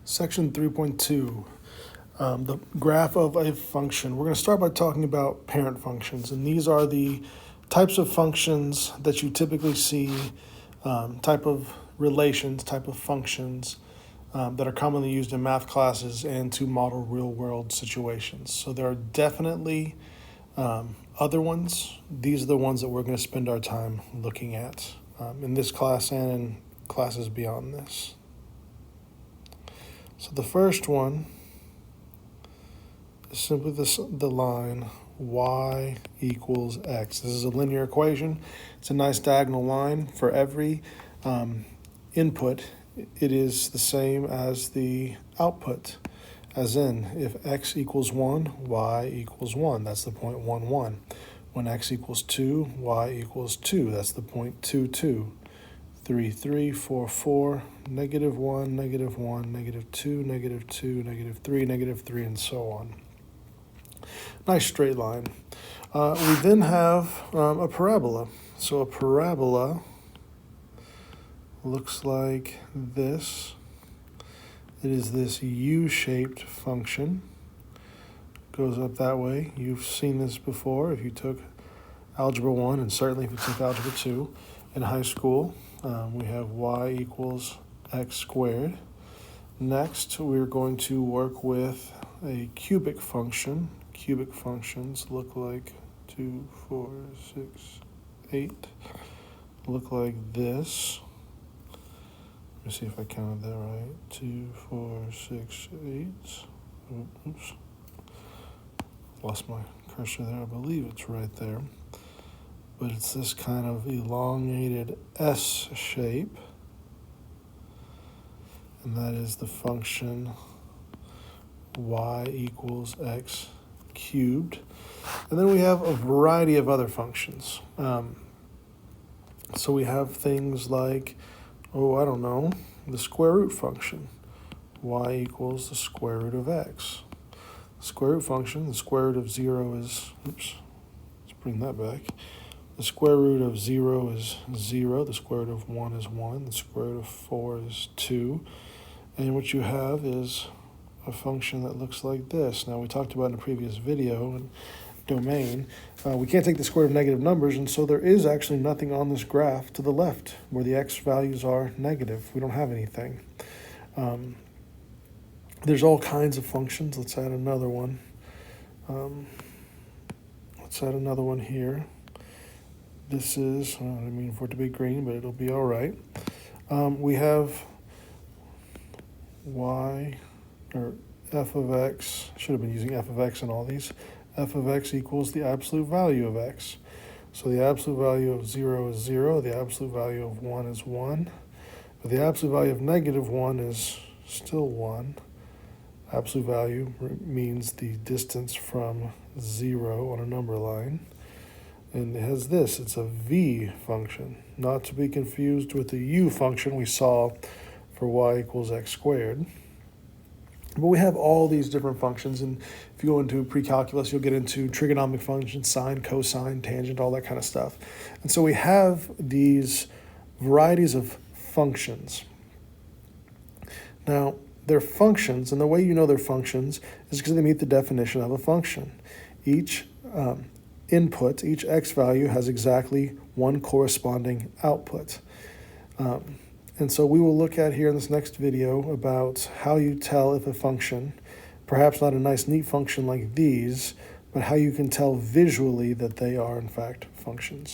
Section 3.2, the graph of a function. We're going to start by talking about parent functions, and these are the types of functions that you typically see, type of relations, type of functions that are commonly used in math classes and to model real-world situations. So there are definitely other ones. These are the ones that we're going to spend our time looking at in this class and in classes beyond this. So the first one is simply the line y equals x. This is a linear equation. It's a nice diagonal line. For every input, it is the same as the output. As in, if x equals 1, y equals 1. That's the point 1, 1. When x equals 2, y equals 2. That's the point 2, 2. 3, 3, 4, 4, negative 1, negative 1, negative 2, negative 2, negative 3, negative 3, and so on. Nice straight line. We then have a parabola. So a parabola looks like this. It is this U-shaped function. Goes up that way. You've seen this before if you took Algebra 1, and certainly if you took Algebra 2 in high school. We have y equals x squared. Next, we're going to work with a cubic function. Cubic functions look like 2, 4, 6, 8. Look like this. Let me see if I counted that right. 2, 4, 6, 8. Oops. Lost my cursor there. I believe it's right there. But it's this kind of elongated S shape. And that is the function y equals x cubed. And then we have a variety of other functions. So we have things like, the square root function. Y equals the square root of x. The square root function, the square root of 0 is, let's bring that back. The square root of 0 is 0. The square root of 1 is 1. The square root of 4 is 2. And what you have is a function that looks like this. Now, we talked about in a previous video and domain, we can't take the square root of negative numbers, and so there is actually nothing on this graph to the left where the x values are negative. We don't have anything. There's all kinds of functions. Let's add another one. Let's add another one here. This is, I didn't mean for it to be green, but it'll be all right. We have y, or f of x, should have been using f of x in all these. F of x equals the absolute value of x. So the absolute value of 0 is 0, the absolute value of 1 is 1, but the absolute value of negative 1 is still 1. Absolute value means the distance from 0 on a number line. And it has this, it's a v function, not to be confused with the u function we saw for y equals x squared. But we have all these different functions, and if you go into pre-calculus, you'll get into trigonometric functions, sine, cosine, tangent, all that kind of stuff. And so we have these varieties of functions. Now, they're functions, and the way you know they're functions is because they meet the definition of a function. Each input, each x value has exactly one corresponding output. And so we will look at here in this next video about how you tell if a function, perhaps not a nice neat function like these, but how you can tell visually that they are in fact functions.